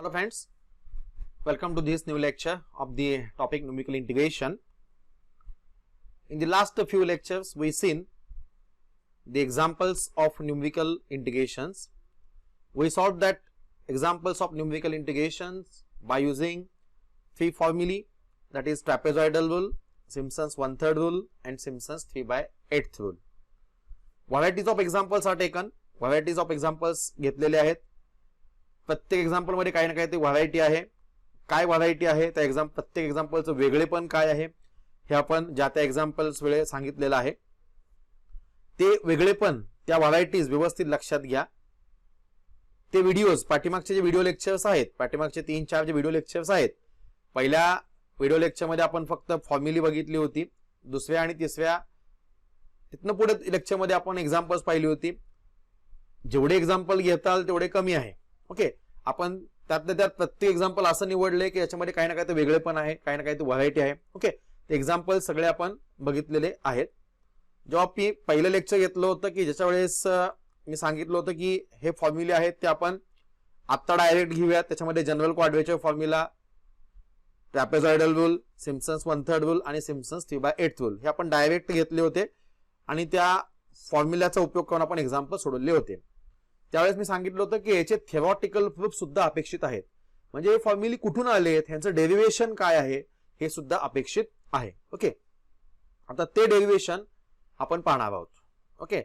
Hello friends, welcome to this new lecture of the topic numerical integration. In the last few lectures we seen the examples of numerical integrations. We solved that examples of numerical integrations by using three formulae, that is trapezoidal rule, Simpson's 1/3 rule and Simpson's 3/8 rule. Varieties of examples are taken, varieties of examples घेतलेले आहेत. प्रत्येक example मध्ये काही ना काही ते variety आहे. काय व्हरायटी आहे त्या प्रत्येक एक्झाम्पलचं वेगळेपण काय आहे हे आपण ज्या त्या एक्झाम्पल्स वेळे सांगितलेलं आहे. ते वेगळेपण त्या व्हरायटीज व्यवस्थित लक्षात घ्या. ते व्हिडिओज पाठीमागचे जे व्हिडिओ लेक्चर्स आहेत, पाठीमागचे 3-4 जे व्हिडिओ लेक्चर्स आहेत, पहिल्या व्हिडिओ लेक्चर मध्ये आपण फक्त फॉर्म्युली बघितली होती. दुसऱ्या आणि तिसऱ्या तिथनं पुढे लेक्चर मध्ये आपण एक्झाम्पल्स पाहिली होती. जेवढे एक्झाम्पल घेताल तेवढे कमी आहे. ओके, आपण त्यातल्या त्यात प्रत्येक एक्झाम्पल असं निवडले की याच्यामध्ये काही ना काही ते वेगळेपण आहे, काही ना काही ते व्हरायटी आहे. ओके, ते एक्झाम्पल सगळे आपण बघितलेले आहेत. जेव्हा मी पहिलं लेक्चर घेतलं होतं की ज्याच्या वेळेस मी सांगितलं होतं की हे फॉर्म्युले आहेत ते आपण आता डायरेक्ट घेऊयात. त्याच्यामध्ये general quadrature formula, trapezoidal rule, Simpson's 1/3 rule आणि सिम्पसन्स 3/8 रूल हे आपण डायरेक्ट घेतले होते आणि त्या फॉर्म्युल्याचा उपयोग करून आपण एक्झाम्पल सोडवले होते. त्यावेळेस मी सांगितलं होतं की याचे थेरॉटिकल प्रूफ सुद्धा अपेक्षित आहेत. म्हणजे हे फॉर्म्युले कुठून आले, त्यांचं डेरिव्हेशन काय आहे हे सुद्धा अपेक्षित आहे. ओके, आता ते डेरिव्हेशन आपण पाहणार आहोत. ओके,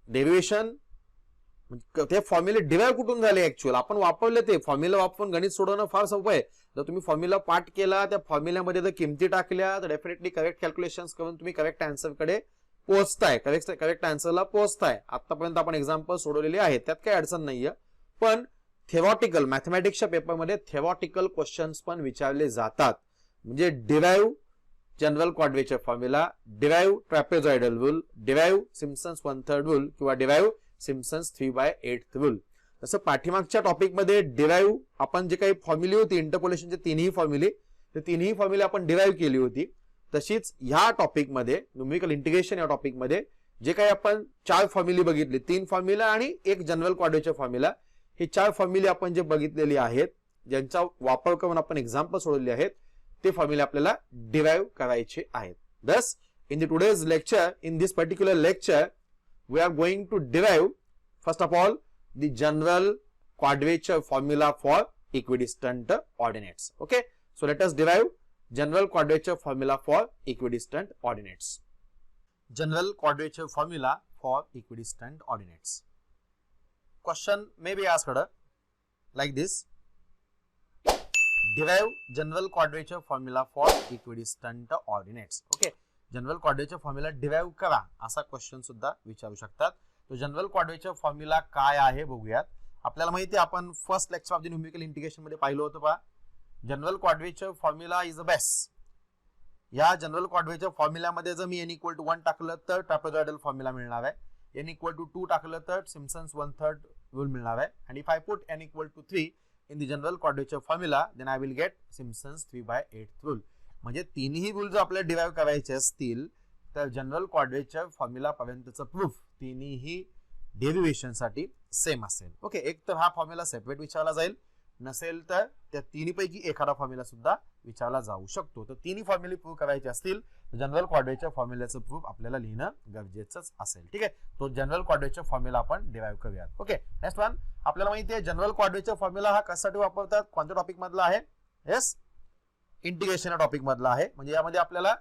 डेरिव्हेशन ते फॉर्म्युले डिराइव्ह कुठून झाले, ऍक्च्युअल आपण वापरले ते फॉर्म्युला वापरून गणित सोडवणं फार सोपं आहे. जर तुम्ही फॉर्म्युला पाठ केला, त्या फॉर्म्युल्यामध्ये जर किमती टाकल्या तर डेफिनेटली करेक्ट कॅल्क्युलेशन्स करून तुम्ही करेक्ट आन्सर कडे पोहोचताय, करेक्ट आन्सरला पोहोचताय. आतापर्यंत आपण एक्झाम्पल सोडवलेले आहेत, त्यात काही अडचण नाहीये. पण थेरॉटिकल मॅथमॅटिक्सच्या पेपरमध्ये थेरॉटिकल क्वेश्चन्स पण विचारले जातात. म्हणजे derive general quadrature formula, derive trapezoidal rule, derive Simpson's 1/3 rule किंवा डिराइव्ह सिम्पसन्स 3/8 रूल. तसं पाठीमागच्या टॉपिक मध्ये डिराइव्ह आपण जे काही फॉर्म्युले होती इंटरपोलेशनचे तिन्ही फॉर्म्युले आपण डिराइव्ह केली होती. तशीच ह्या टॉपिक मध्ये न्यूमेरिकल इंटिग्रेशन या टॉपिक मध्ये जे काही आपण 4 फॉर्म्युले बघितले, 3 फॉर्म्युला आणि एक जनरल क्वाड्रेचर फॉर्म्युला, हे 4 फॉर्म्युले आपण जे बघितलेले आहेत, ज्यांचा वापर करून आपण एक्झाम्पल सोडवले आहेत, ते फॉर्म्युले आपल्याला डिराइव्ह करायचे आहेत. Thus, in the today's lecture, in this particular lecture, we are going to derive first of all the general quadrature formula for equidistant ordinates. Okay, so let us derive general quadrature formula for equidistant ordinates. General quadrature formula for equidistant ordinates. Question may be asked like this: derive general quadrature formula for equidistant ordinates. Okay, general quadrature formula derive करा असा question सुद्धा विचारू शकतात. तो general quadrature formula काय आहे बघूयात. आपल्याला माहिती आहे, आपण first lecture of the numerical integration मध्ये पाहिलं होतं पहा. General quadrature formula is the best. या जनरल क्वाड्रेचर फॉर्म्युल्यामध्ये जर मी n = 1 टाकलं तर ट्रॅपेझॉइडल फॉर्म्युला मिळणार आहे, n = 2 टाकलं तर सिम्पसन्स 1/3 रूल मिळणार आहे. आणि if I put n = 3 in the general quadrature formula, then I will get Simpson's 3/8 rule. म्हणजे तिन्ही रूल जर आपल्याला डिराइव्ह करायचे असतील तर जनरल क्वाड्रेचर फॉर्म्युला पर्यंतचं प्रूफ तिन्ही डेरिव्हेशन साठी सेम असेल. ओके, एक तर हा फॉर्म्युला सेपरेट विचारला जाईल, नसेल तर त्या तिन्हीपैकी एखादा फॉर्म्युला सुद्धा विचारला जाऊ शकतो. तर तिन्ही फॉर्म्युले प्रूव्ह करायचे असतील जनरल क्वाड्रेचर फॉर्म्युल्याचं प्रूफ आपल्याला लिहिणं गरजेचंच असेल. ठीक आहे, तो जनरल क्वाड्रेचर फॉर्म्युला आपण डिराइव्ह करूयात. Okay, next one. आपल्याला माहिती आहे जनरल क्वाड्रेचर फॉर्म्युला हा कशासाठी वापरतात, कोणत्या टॉपिक मधला आहे? येस, इंटिग्रेशन या टॉपिक मधला आहे. म्हणजे यामध्ये आपल्याला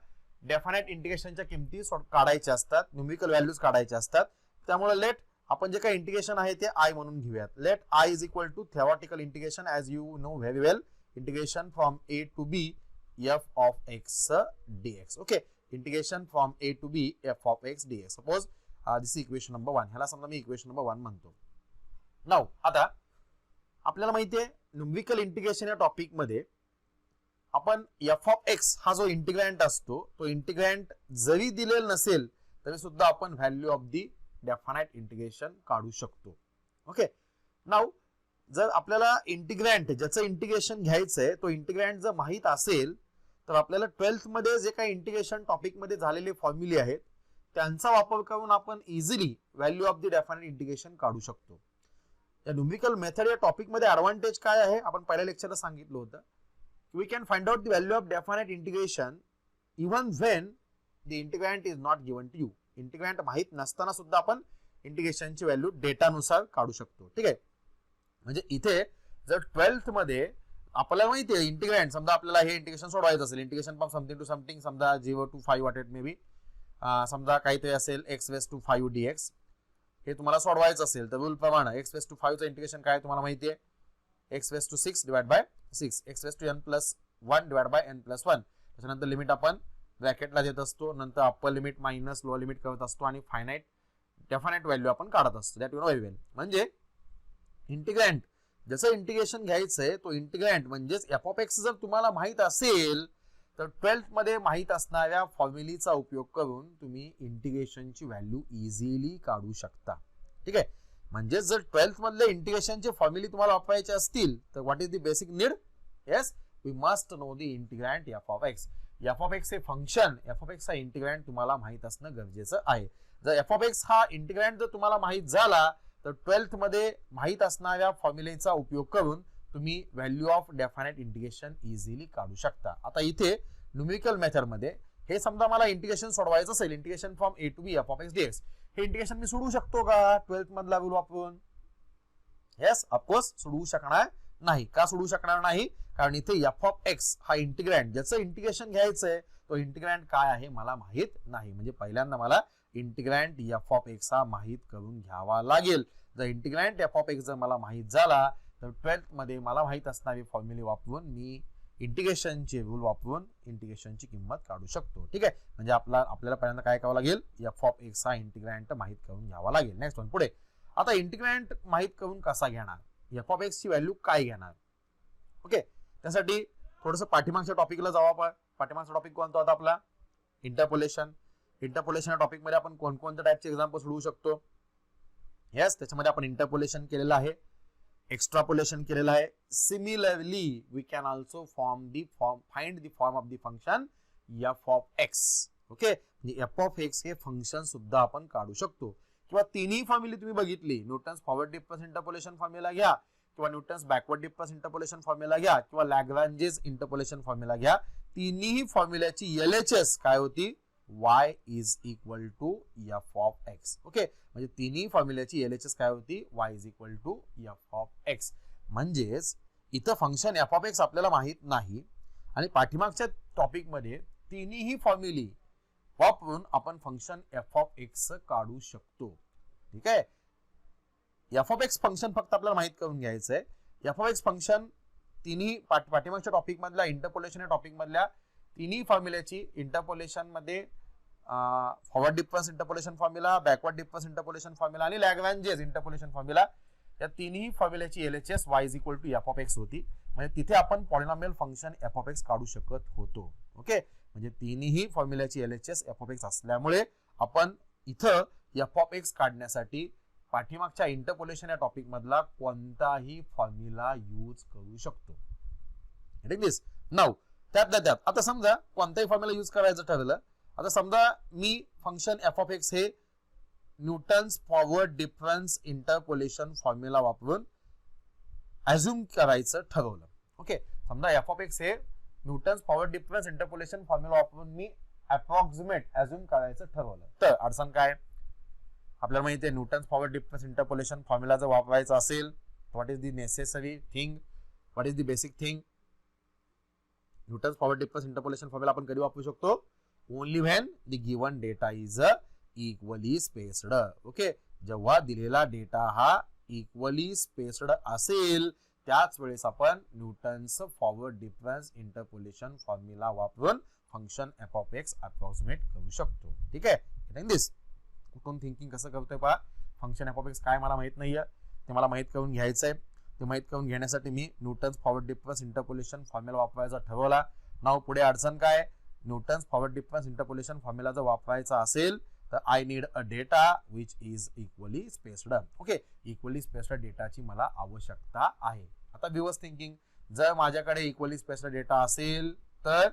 डेफिनेट इंटिग्रेशनच्या किमती काढायच्या असतात, न्यूमेरिकल व्हॅल्यूज काढायच्या असतात. त्यामुळे लेट आपण जे काही इंटिग्रेशन आहे ते आय म्हणून घेऊयात. Let I is equal to theoretical integration as you know very well, integration from a to b f of x dx. Okay, integration from a to b f of x dx. Suppose this is equation number 1. ह्याला समजा मी equation number 1 म्हणतो. Now आता आपल्याला माहिती आहे numerical integration या topic मध्ये आपण f of x हा जो इंटिग्रँट असतो, तो इंटिग्रँट जरी दिलेला नसेल तरी सुद्धा आपण value of the definite integration काढू शकतो. ओके, नाउ जर आपल्याला इंटिग्रँट ज्याचं इंटिग्रेशन घ्यायचंय तो इंटिग्रँट जर माहित असेल तर आपल्याला 12th मध्ये जे काही इंटिग्रेशन टॉपिक मध्ये झालेले फॉर्म्युले आहेत त्यांचा वापर करून आपण easily value of the definite integration काढू शकतो. या न्यूमेरिकल मेथड या टॉपिक मध्ये ऍडव्हान्टेज काय आहे आपण पहिल्या लेक्चरला सांगितलं होतं. We can find out the value of definite integration even when the integrand is not given to you. Integrand माहित नसताना सुद्धा आपण इंटिग्रेशनची व्हॅल्यू डेटानुसार काढू शकतो. ठीक आहे. म्हणजे इथे जर 12th मध्ये आपल्याला माहिती आहे इंटिग्रँट, समजा आपल्याला हे इंटिग्रेशन सोडवायचं असेल, integration from something to something, समजा 0 to 5 what it may be, समजा काहीतरी असेल x raised to 5 dx, हे तुम्हाला सोडवायचं असेल तर रूल प्रमाणे x raised to 5 चं इंटिग्रेशन काय तुम्हाला माहिती आहे, x raised to 6 divide by 6, x raised to n plus 1 divide by n plus 1. त्याच्यानंतर लिमिट आपण ब्रॅकेटला देत असतो, नंतर upper limit minus lower limit करत असतो आणि फायनाइट डेफिनेट व्हॅल्यू आपण काढत असतो. दॅट यू नो व्हेरी वेल. म्हणजे इंटिग्रँट जसं इंटिग्रेशन घ्यायचंय तो इंटिग्रँट म्हणजेच एफ ऑफ एक्स जर तुम्हाला माहित असेल तर 12th मध्ये माहित असणाऱ्या फॉर्म्युलीचा उपयोग करून तुम्ही इंटिग्रेशनची व्हॅल्यू इझिली काढू शकता. ठीक आहे. म्हणजे जर 12th मधले इंटिग्रेशनचे फॉर्म्युली तुम्हाला वापरायचे असतील तर what is the basic need? Yes, we must know the integrand f of x. F of x हे फंक्शन, एफ ऑफ एक्स हा इंटिग्रँट तुम्हाला माहित असणं गरजेचं आहे. जर एफ ऑफ एक्स हा इंटिग्रँट जर तुम्हाला माहित झाला तर 12th मध्ये माहित असणाऱ्या फॉर्म्युलेचा उपयोग करून तुम्ही value of definite integration easily काढू शकता. आता इथे न्यूमेरिकल मेथड मध्ये हे समजा मला इंटिग्रेशन सोडवायचं असेल, integration from a to b f of x dx, हे इंटिग्रेशन मी सोडवू शकतो का 12th मधला रूल वापरून? येस, ऑफकोर्स सोडवू शकणार नाही. का सोडवू शकणार नाही? कारण इथे एफ ऑफ एक्स हा इंटिग्रँट, ज्याचं इंटिग्रेशन घ्यायचंय तो इंटिग्रँट काय आहे मला माहित नाही. म्हणजे पहिल्यांदा मला इंटिग्रँट एफ ऑफ एक्स हा माहित करून घ्यावा लागेल. जर इंटिग्रँट एफ ऑफ एक्स जर मला माहित झाला तर 12th मध्ये मला माहित असणारी फॉर्म्युले वापरून मी इंटिग्रेशनचे रूल वापरून इंटिग्रेशनची किंमत काढू शकतो. ठीक आहे. म्हणजे आपल्याला पहिल्यांदा काय करावं लागेल, एफ ऑफ एक्स हा इंटिग्रँट माहित करून घ्यावा लागेल. नेक्स्ट वन पुढे. आता इंटिग्रँट माहित करून कसा घेणार, एफ ऑफ एक्स ची व्हॅल्यू काय घेणार? ओके, त्यासाठी थोडंसं पाठीमागच्या टॉपिकला जाऊ आपण. पाठीमागचा टॉपिक कोणता होता आपला? इंटरपोलेशन. इंटरपोलेशन या टॉपिक मध्ये आपण कोणकोणत्या टाइपचे एक्झाम्पल सोडवू शकतो? येस, त्याच्यामध्ये आपण इंटरपोलेशन केलेलं आहे, एक्स्ट्रापोलेशन केलेलं आहे. Similarly we can also find the form of the function F of X. Okay, म्हणजे एफ ऑफ एक्स हे फंक्शन सुद्धा आपण काढू शकतो. किंवा तिन्ही फॉर्म्युले तुम्ही बघितली, Newton's forward difference interpolation formula घ्या किंवा Newton's backward difference interpolation formula घ्या किंवा लॅग्रांजेस इंटरपोलेशन फॉर्म्युला घ्या, तिन्ही फॉर्म्युल्याची एलएचएस काय होती? y is equal to f of x. Okay, म्हणजे तिन्ही फॉर्म्युल्याची एलएचएस काय होती? y is equal to f of x. म्हणजेच इथं फंक्शन f of x आपल्याला माहित नाही आणि पाठीमागच्या टॉपिक मध्ये तिन्ही फॉर्म्युली वापरून आपण फंक्शन f of x काढू शकतो. ठीक आहे. f of x फंक्शन फक्त आपल्याला माहित करून घ्यायचंय. f of x फंक्शन तिन्ही पाठीमागच्या टॉपिक मधल्या इंटरपोलेशन या टॉपिक मधल्या तिन्ही फॉर्म्युल्याची इंटरपोलेशन मध्ये forward difference interpolation formula, backward difference interpolation formula आणि लॅग्रांजेस इंटरपोलेशन फॉर्म्युला, या तिन्ही फॉर्म्युल्याची LHS y is equal to f of x होती. म्हणजे तिथे आपण polynomial function F of x काढू शकत होतो. ओके, म्हणजे तिन्ही फॉर्म्युल्याची एलएचएस एफ ऑफ एक्स असल्यामुळे आपण इथं एफ ऑफ एक्स काढण्यासाठी पाठीमागच्या इंटरपोलेशन या टॉपिक मधला कोणताही फॉर्म्युला यूज करू शकतो. नाउ त्यात आता समजा कोणताही फॉर्म्युला यूज करायचं ठरलं. आता समजा मी फंक्शन एफ ऑफ एक्स हे Newton's forward difference interpolation formula वापरून अज्युम करायचं ठरवलं. ओके, समजा एफ ऑफ एक्स हे Newton's forward difference interpolation formula वापरून मी अप्रॉक्सिमेट अज्युम करायचं ठरवलं तर अडचण काय? आपल्याला माहिती आहे Newton's forward difference interpolation formula जर वापरायचा असेल what is the necessary thing, what is the basic thing? Newton's forward difference interpolation formula आपण कधी वापरू शकतो? Only when the given data is equally spaced. Okay, जेव्हा दिलेला डेटा हा इक्वली स्पेस्ड असेल त्याच वेळेस आपण Newton's forward difference interpolation formula वापरून function F of x approximate करू शकतो. ठीक आहे. दिस कुठून थिंकिंग कसं करतोय पहा. फंक्शन एफ ऑफ एक्स काय मला माहित नाहीये, ते मला माहित करून घ्यायचंय. ते माहित करून घेण्यासाठी मी Newton's forward difference interpolation formula वापरायचा ठरवला. नाव पुढे अडचण काय? Newton's forward difference interpolation formula जर वापरायचा असेल तर I need a data which is equally spaced. Okay, equally spaced डेटाची मला आवश्यकता आहे. आता व्ह्यूअर्स थिंकिंग, जर माझ्याकडे इक्वली स्पेस्ड डेटा असेल तर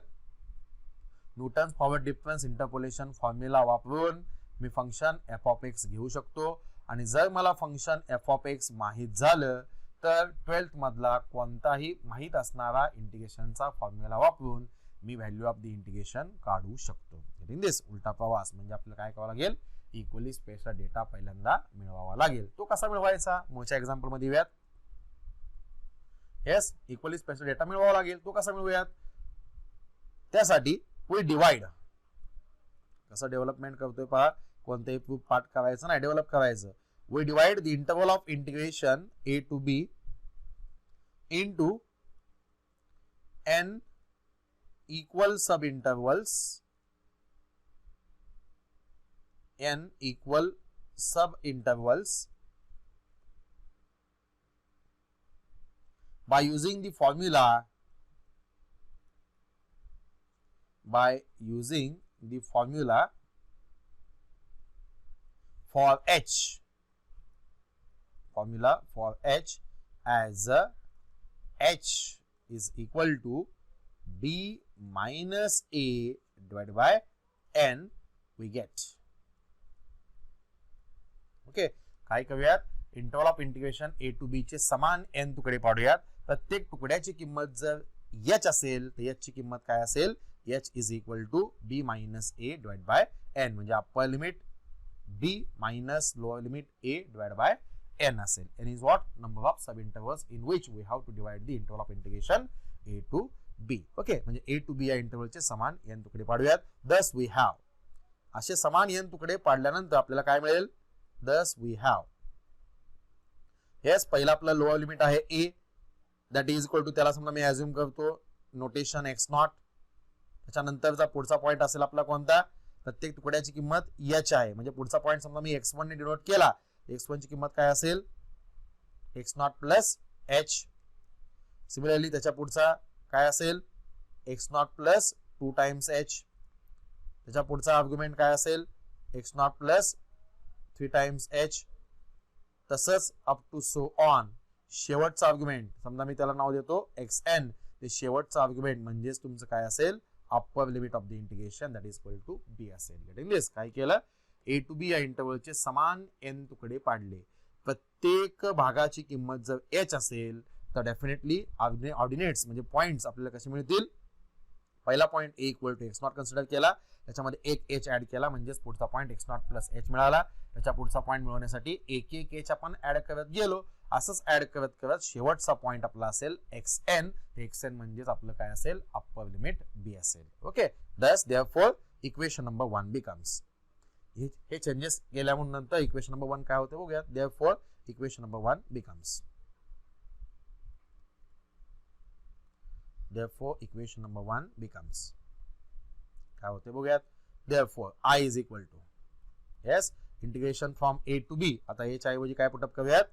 Newton's forward difference interpolation formula वापरून मी फंक्शन एफ ऑफ एक्स घेऊ शकतो आणि जर मला फंक्शन एफ ऑफ एक्स माहित झालं तर 12th मधला कोणताही माहित असणारा इंटिग्रेशनचा फॉर्म्युला वापरून मी व्हॅल्यू ऑफ द इंटिग्रेशन काढू शकतो. गेटिंग दिस? उलटा प्रवास म्हणजे आपल्याला काय करावं लागेल, इक्वली स्पेसचा डेटा पहिल्यांदा मिळवावा लागेल. तो कसा मिळवायचा मूळच्या एक्झाम्पल मध्ये येऊयात. येस, इक्वली स्पेसचा डेटा मिळवावा लागेल. तो कसा मिळवूयात, त्यासाठी वी डिवाइड. कसं डेव्हलपमेंट करतोय पहा, कोणतेही प्रूफ पार्ट करायचं नाही, डेव्हलप करायचं. We divide the interval of integration a to b into n equal subintervals, n equal subintervals by using the formula for h, as h is equal to b minus a divided by n we get. Okay, काय करूयात, interval of integration a to b चे समान n तुकडे पाडूयात. प्रत्येक तुकड्याची किंमत जर h असेल तर h ची किंमत काय असेल, h is equal to b minus a divided by n, म्हणजे upper limit b minus lower limit a divided by n असेल. n is what? Number of subintervals in which we have to divide the interval of integration a to b. Okay, म्हणजे a to b या इंटरवलचे समान n तुकडे पाडूयात. Thus we have, असे समान n तुकडे पाडल्यानंतर आपल्याला काय मिळेल, thus we have, yes, पहिला आपला लोअर लिमिट आहे a, that is equal to, त्याला समजा मी अज्युम करतो नोटेशन x नॉट. त्याच्यानंतरचा पुढचा पॉइंट असेल आपला कोणता, प्रत्येक तुकड्याची किंमत h आहे, म्हणजे पुढचा पॉइंट समजा मी x1 ने डिनोट केला, x1 ची किंमत काय असेल, x not plus h. Similarly त्याच्या पुढचा काय असेल, x not plus 2 times h. त्याच्या पुढचा आर्ग्युमेंट काय असेल, x not plus 3 times h. तसंच अप टू सो ऑन. शेवटचा आर्ग्युमेंट समजा मी त्याला नाव देतो xn, ते शेवटचा आर्ग्युमेंट म्हणजेच तुमचं काय असेल, upper limit of the integration, that is equal to b असेल. Getting this? काय केलं, a to b या इंटरवलचे समान n तुकडे पाडले. प्रत्येक भागाची किंमत जर h असेल तर डेफिनेटली ऑर्डिनेट्स म्हणजे पॉइंट्स आपल्याला कसे मिळतील, पहिला point a equal to x naught consider केला, त्याच्यामध्ये एक h ऍड केला, म्हणजेच पुढचा point x not plus h मिळाला. त्याच्या पुढचा पॉइंट मिळवण्यासाठी एक एक h आपण ऍड करत गेलो. असंच ऍड करत करत शेवटचा पॉइंट आपला असेल xn. xn म्हणजेच आपलं काय असेल, अप्पर लिमिट b असेल. Okay, thus therefore equation number 1 becomes, हे चेंजेस केल्यानंतर इक्वेशन नंबर 1 काय होते बघूया. Therefore equation number 1 becomes, therefore equation number 1 becomes काय होते बघूयात. Therefore i is equal to, yes, integration from a to b. आता h ऐवजी काय पुटअप करूयात,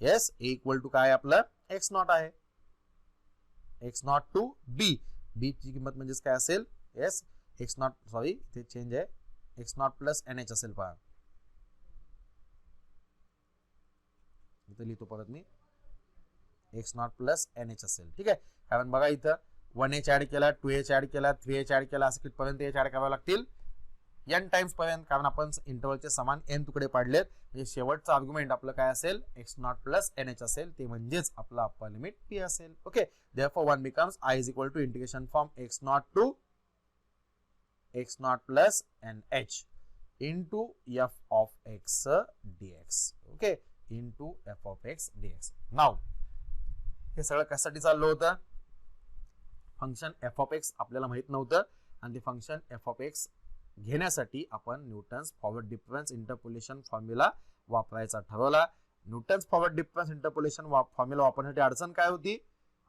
यस, a इक्वल टू काय आपलं x नॉट आहे, x naught to b. b ची किंमत म्हणजेच काय असेल, यस, x नॉट, सॉरी इथे चेंज आहे, x नॉट प्लस nh असेल पहा. इथे लिहितो परत मी, x नॉट प्लस nh असेल. ठीक आहे, कारण बघा इथं 1h ऍड केला, 2h ऍड केला, 3h ऍड केला, असं कितपर्यंत h ऍड करावे लागतील, n टाइम्स पर्यंत, कारण आपण इंटरवलचे समान n तुकडे पाडलेत. म्हणजे शेवटचा आर्ग्युमेंट आपलं काय असेल, x नॉट प्लस nh असेल, ते म्हणजेच आपला अप्पर लिमिट p असेल. Okay, therefore 1 becomes i is equal to integration from x naught to x not plus nh into f of x dx. Okay, into f of x dx. Now हे सगळं कशासाठी चाललं होतं, function f of x आपल्याला माहित नव्हतं आणि ते फंक्शन f of x घेण्यासाठी आपण Newton's forward difference interpolation formula वापरायचा ठरवला. Newton's forward difference interpolation formula वापरण्यासाठी अडचण काय होती,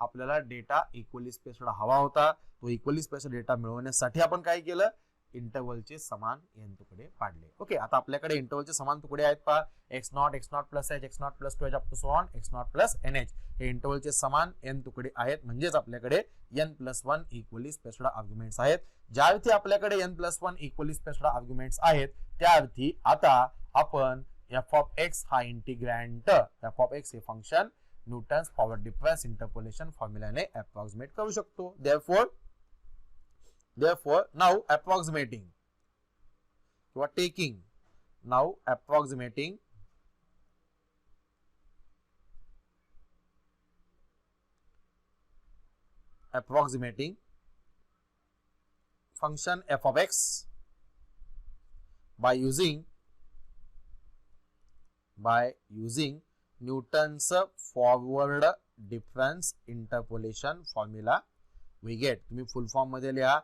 आपल्याला डेटा इक्वली स्पेस्ड हवा होता. तो इक्वली स्पेस्ड डेटा मिळवण्यासाठी आपण काय केलं, इंटरवलचे समान n तुकडे पाडले. ओके, आता आपल्याकडे इंटरवलचे समान तुकडे आहेत पहा, x not plus h, x not plus 2h up to so on, x not plus nh. हे इंटरवलचे समान n तुकडे आहेत, म्हणजेच आपल्याकडे n+1 इक्वली स्पेस्ड आर्ग्युमेंट्स आहेत. ज्या अर्थी आपल्याकडे n+1 इक्वली स्पेस्ड आर्ग्युमेंट्स आहेत, त्या अर्थी आता आपण f ऑफ x हा इंटिग्रँट, f ऑफ x हे function Newton's forward difference interpolation फॉर्म्युलाने अप्रॉक्सिमेट करू शकतो. Therefore, now approximating किंवा taking, now approximating approximating function f of x by using Newton's forward difference interpolation formula we get. तुम्ही फुल form मध्ये लिहा,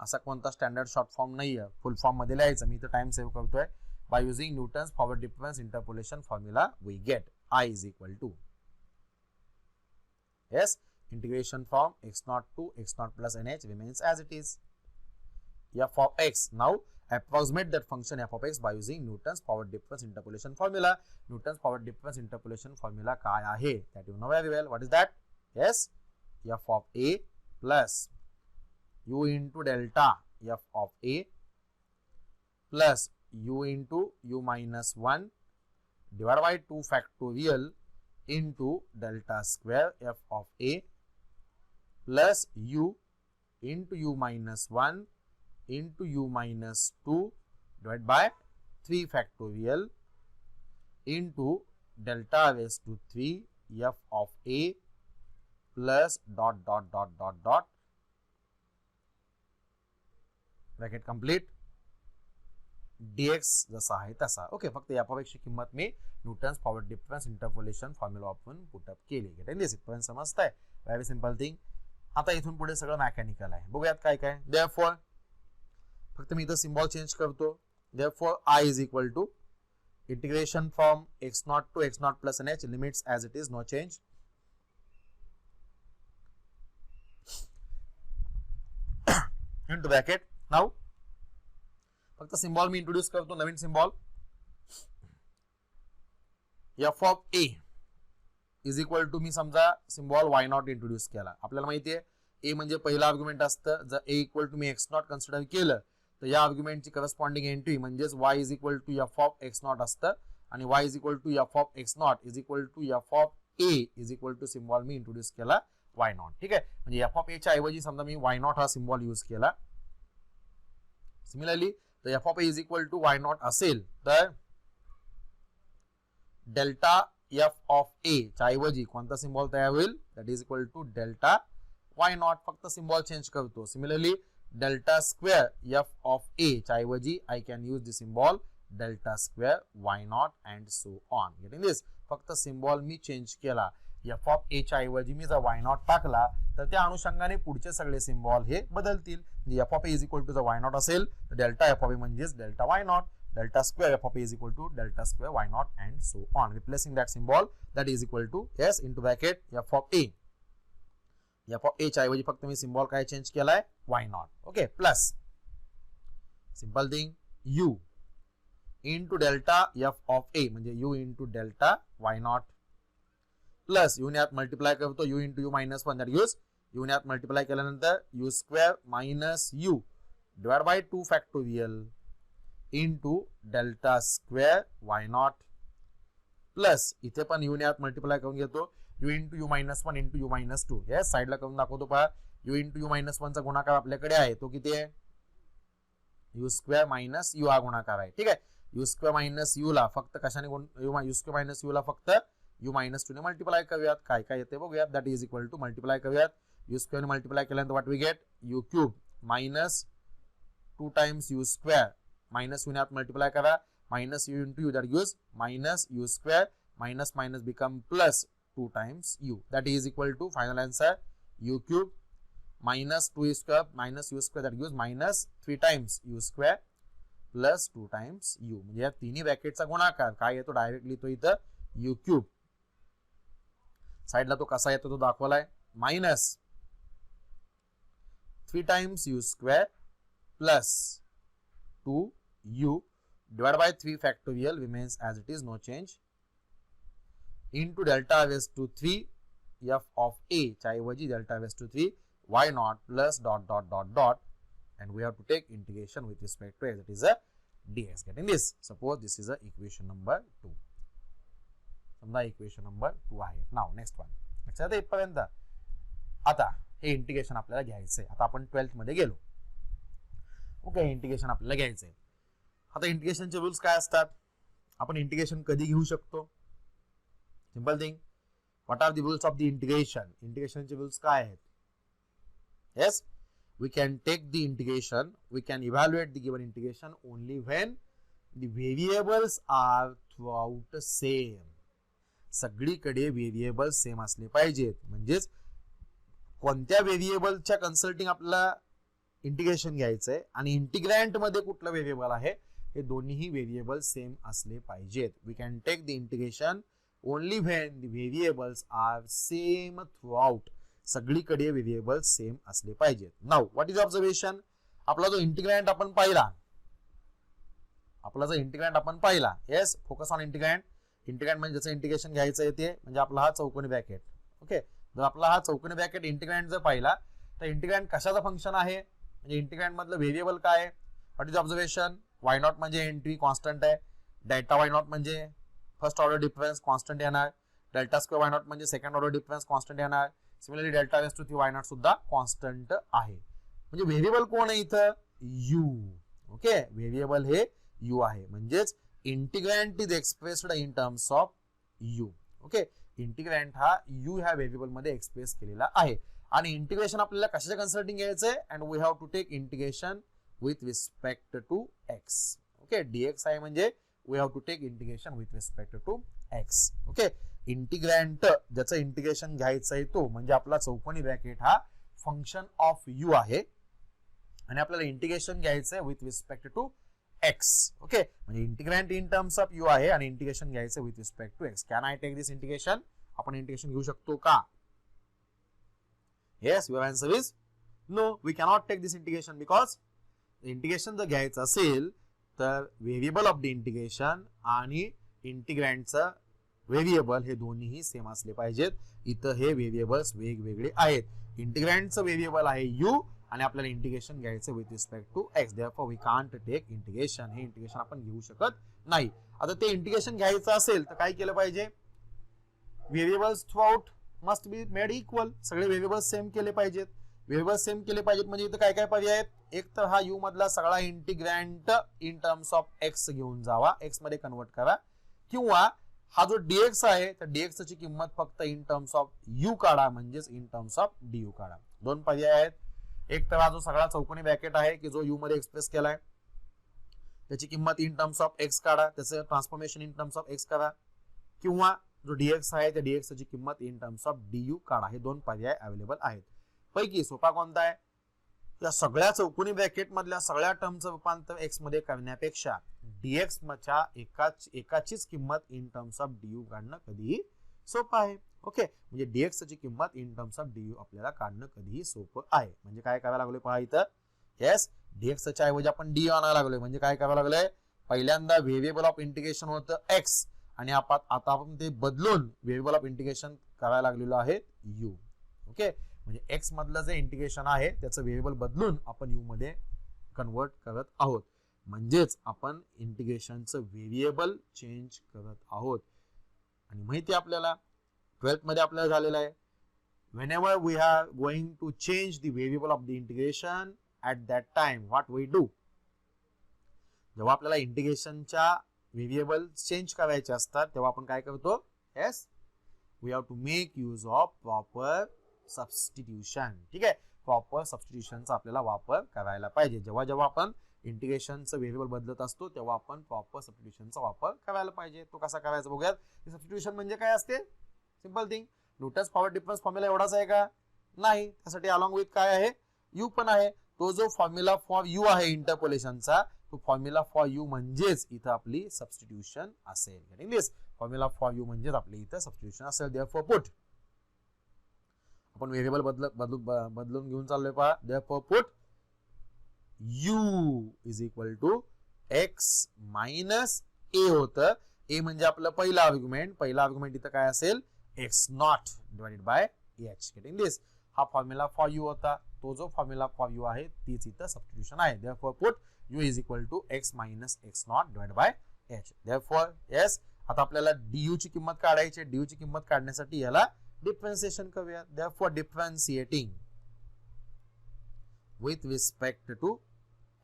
असा कोणता स्टँडर्ड शॉर्ट फॉर्म नाहीये, फुल फॉर्म मध्ये लिहायचं. मी इथे टाइम सेव्ह करतोय. by using Newton's forward difference interpolation formula we get I is equal to, yes, integration from x naught to x naught plus nh remains as it is. f of x, now approximate that function f of x by using Newton's forward difference interpolation formula. Newton's forward difference interpolation formula काय आहे, that you know very well. What is that? Yes, f of a plus u into delta f of a plus u into u minus 1 divided by 2 factorial into delta square f of a plus u into u minus 1 into u minus 2 divided by 3 factorial into delta raised to 3 f of a plus dot dot dot dot dot bracket complete dx जसा आहे तसा. Okay, फक्त या f ची किंमत मी Newton's forward difference interpolation formula वापरून put up केली. गेट इन दिस, इथपर्यंत समजतंय. Very simple thing. आता इथून पुढे सगळं मेकॅनिकल आहे. बघूयात काय काय. देअरफॉर फक्त मी इथं सिम्बॉल चेंज करतो. Therefore I is equal to integration from x naught to x naught plus nh, limits as it is, no change. into bracket. now फक्त सिम्बॉल मी इंट्रोड्यूस करतो, नवीन symbol. f of a is equal to, मी समजा symbol y not introduce केला. आपल्याला माहिती आहे a म्हणजे पहिला आर्ग्युमेंट असतं. जर a इक्वल टू मी x नॉट कन्सिडर केलं तर या आर्ग्युमेंटची करस्पॉन्डिंग एंट्री म्हणजेच y is equal to f of x naught असतं आणि y is equal to f of x naught is equal to f of a is equal to symbol मी introduce केला y naught. ठीक आहे, म्हणजे f of a च्या ऐवजी समजा मी y नॉट हा सिम्बॉल यूज केला. सिमिलरली तर f of a is equal to y naught असेल तर डेल्टा f ऑफ a च्या ऐवजी कोणता सिम्बॉल तयार होईल, that is equal to delta y not. फक्त सिम्बॉल चेंज करतो. Similarly delta square f of a च्या ऐवजी I can use the symbol delta square y not and so on. Getting this, फक्त सिम्बॉल मी change केला. f of a च्या ऐवजी मी जर y नॉट टाकला तर त्या अनुषंगाने पुढचे सगळे सिम्बॉल हे बदलतील. f of a is equal to जर y नॉट असेल तर डेल्टा f ऑफ a म्हणजेच delta y naught. delta square f of a is equal to delta square y naught and so on. Replacing that symbol, that is equal to, yes, into bracket f of a. f of a च्या ऐवजी फक्त मी symbol काय change केलाय, y naught. Okay, plus simple thing u into delta f of a म्हणजे u into delta y naught plus u ने आत multiply करतो u into u minus 1, that gives u ने आत मल्टिप्लाय केल्यानंतर u square minus u divided by 2 factorial into delta square y naught plus इथे पण u ने आत मल्टिप्लाय करून घेतो u into u minus 1 into u minus 2. yes, साइडला करून दाखवतो पहा. u into u minus 1 चा गुणाकार आपल्याकडे आहे, तो किती आहे, u square minus u हा गुणाकार आहे. ठीक आहे, u square minus u ला फक्त कशाने u square minus u ला फक्त u minus 2 ने मल्टिप्लाय करूयात. काय काय येते बघूयात. That is equal to multiply करूयात. u square ने मल्टिप्लाय केल्यानंतर what we get, u cube minus 2 times u square minus u ने आप multiply करा, minus u into u, that gives minus u square, minus minus become plus 2 times u, that is equal to final answer u cube minus 2 square minus u square, that gives minus 3 times u square plus 2 times u. म्हणजे या तिन्ही ब्रॅकेटचा गुणाकार काय येतो, directly तो इथं u cube. साइडला तो कसा येतो तो दाखवलाय, minus 3 times u square plus 2u divided by 3 factorial remains as it is, no change, into delta raised to 3 f of a च्या ऐवजी delta raised to 3 y naught plus dot dot dot dot, and we have to take integration with respect to as it is a dx. Getting this? Suppose this is a equation number 2. समजा equation number 2 आहे. Now next one. लक्षात आहे इथपर्यंत. आता हे integration आपल्याला घ्यायचंय. आता आपण 12th मध्ये गेलो. ओके, इंटिग्रेशन आपल्याला घ्यायचंय. आता इंटिग्रेशनचे रूल्स काय असतात, आपण इंटिग्रेशन कधी घेऊ शकतो. Simple thing, what are the rules of the integration. इंटिग्रेशनचे रूल्स काय आहेत, Yes, we can take the integration, we can evaluate the given integration only when the variables are throughout same. सगळीकडे व्हेरिएबल सेम असले पाहिजेत. म्हणजेच कोणत्या व्हेरिएबलच्या consulting आपल्याला इंटिग्रेशन घ्यायचंय आणि इंटिग्रँट मध्ये कुठलं व्हेरिएबल आहे हे दोन्ही व्हेरिएबल सेम असले पाहिजेत. We can take the integration only when the variables are same throughout. सगळीकडे व्हेरिएबल सेम असले पाहिजेत. Now what is observation? आपला जो इंटिग्रँट आपण पाहिला, yes, focus on integrand. Integrand म्हणजे ज्याचं इंटिग्रेशन घ्यायचं आहे ते म्हणजे आपला हा चौकोनी ब्रॅकेट. ओके, जर आपला हा चौकोनी ब्रॅकेट इंटिग्रँट जर पाहिला तर इंटिग्रँट कशाचा फंक्शन आहे, म्हणजे इंटिग्रँट मधलं व्हेरिएबल काय आहे? What is observation? Y not म्हणजे एंट्री कॉन्स्टंट आहे, डेल्टा वाय नॉट म्हणजे फर्स्ट ऑर्डर डिफरन्स कॉन्स्टंट येणार, डेल्टा स्क्वेअर वाय नॉट म्हणजे सेकंड ऑर्डर डिफरन्स कॉन्स्टंट येणार. Similarly delta raise to 3 y not सुद्धा कॉन्स्टंट आहे. म्हणजे व्हेरिएबल कोण आहे इथं? यू. ओके, व्हेरिएबल हे यू आहे. म्हणजेच integrand is expressed in terms of u. Okay, integrand हा यू ह्या व्हेरिएबल मध्ये एक्सप्रेस केलेला आहे. आणि इंटिग्रेशन आपल्याला कशाच्या कन्सल्टिंग घ्यायचंय? And we have to take integration with respect to x. Okay, dx आहे म्हणजे we have to take integration with respect to x. Okay, integrand ज्याचं इंटिग्रेशन घ्यायचंय तो म्हणजे आपला चौकोनी ब्रॅकेट हा फंक्शन ऑफ यू आहे आणि आपल्याला इंटिग्रेशन घ्यायचंय with respect to x. Okay, म्हणजे integrand in terms of u आहे आणि इंटिग्रेशन घ्यायचं with respect to x. Can I take this integration? आपण इंटिग्रेशन घेऊ शकतो का? Yes, your answer is no, we cannot take this integration because integration जर घ्यायचं असेल तर व्हेरिएबल ऑफ द इंटिग्रेशन आणि इंटिग्रँटचं व्हेरिएबल हे दोन्हीही सेम असले पाहिजेत. इथं हे व्हेरिएबल्स वेगवेगळे आहेत. इंटिग्रँटचं व्हेरिएबल आहे यू आणि आपल्याला इंटिग्रेशन घ्यायचं with respect to x. Therefore we can't take integration. हे इंटिग्रेशन आपण घेऊ शकत नाही. आता ते इंटिग्रेशन घ्यायचं असेल तर काय केलं पाहिजे? Variables throughout must be made equal. सगळे व्हेरिएबल्स सेम केले पाहिजेत. व्हेरिएबल्स सेम केले पाहिजेत म्हणजे इथं काय काय पर्याय आहेत? एक तर हा यू मधला सगळा इंटिग्रँट इन टर्म्स ऑफ एक्स घेऊन जावा, एक्स मध्ये कन्वर्ट करा, किंवा हा जो डीएक्स आहे तर डीएक्स ची किंमत फक्त इन टर्म्स ऑफ यू काढा म्हणजेच इन टर्म्स ऑफ डीयू काढा. दोन पर्याय आहेत. एक तर हा जो सगळा चौकोनी ब्रॅकेट आहे की जो यू मध्ये एक्सप्रेस केलाय त्याची किंमत इन टर्म्स ऑफ एक्स काढा, त्याचं transformation in terms of x करा, किंवा जो डीएक्स आहे त्या डीएक्स ची किंमत इन टर्म्स ऑफ डीयू काढा. हे दोन पर्याय अवेलेबल आहेत. पैकी सोपा कोणता आहे? या सगळ्या चौकोनी ब्रॅकेट मधल्या सगळ्या टर्मचं रूपांतर एक्स मध्ये करण्यापेक्षा डीएक्स च्या एकाचीच किंमत इन टर्म्स ऑफ डीयू काढणं कधीही सोपं आहे. ओके, म्हणजे डीएक्स ची किंमत इन टर्म्स ऑफ डीयू आपल्याला काढणं कधीही सोपं आहे. म्हणजे काय करायला लागलोय पहा इथं? येस, डीएक्स च्या ऐवजी आपण डी आणायला लागलोय. म्हणजे काय करायला लागलोय? पहिल्यांदा व्हेरिएबल ऑफ इंटिग्रेशन होतं एक्स आणि आता आपण ते बदलून व्हेरिएबल ऑफ इंटिग्रेशन करायला लागलेलो आहे यू. ओके, म्हणजे एक्स मधलं जे इंटिग्रेशन आहे त्याचं व्हेरिएबल बदलून आपण यू मध्ये कन्वर्ट करत आहोत. म्हणजेच आपण इंटिग्रेशनचं व्हेरिएबल चेंज करत आहोत. आणि माहिती आपल्याला 12th मध्ये आपल्याला झालेलं आहे, whenever we are going to change the variable of the integration at that time what we do? जेव्हा आपल्याला इंटिग्रेशनच्या व्हेरिएबल चेंज करायचे असतात तेव्हा आपण काय करतो? Yes, we have to make use of proper substitution. ठीक आहे, प्रॉपर सबस्टिट्यूशनचा आपल्याला वापर करायला पाहिजे. जेव्हा जेव्हा आपण इंटिग्रेशनचं व्हेरिएबल बदलत असतो तेव्हा आपण प्रॉपर सबस्टिट्यूशनचा वापर करायला पाहिजे. तो कसा करायचा बघूयात. सबस्टिट्यूशन म्हणजे काय असते? Simple thing. Newton's power difference formula एवढाच आहे का? नाही, त्यासाठी अलॉंग विथ काय आहे? यू पण आहे. तो जो फॉर्म्युला फॉर यू आहे इंटरपोलेशनचा तो फॉर्म्युला फॉर यू म्हणजेच इथं आपली सबस्टिट्यूशन असेल. Getting this? Formula for you म्हणजेच आपली इथं सबस्टिट्यूशन असेल. देयरफॉर पुट आपण व्हेरिएबल बदलून घेऊन चाललोय पहा. Therefore put u is equal to x minus a होतं. ए म्हणजे आपलं पहिला आर्ग्युमेंट. पहिला आर्ग्युमेंट इथं काय असेल? X not divided by h. Getting this? हा फॉर्म्युला फॉर यू होता. तो जो फॉर्म्युला फॉर यू आहे तीच इथं सबस्टिट्यूशन आहे. Therefore put u is equal to x minus x naught divide by h. Therefore yes, आता आपल्याला du ची किंमत काढायची. du ची किंमत काढण्यासाठी याला डिफरन्शिएशन करूया. Therefore differentiating with respect to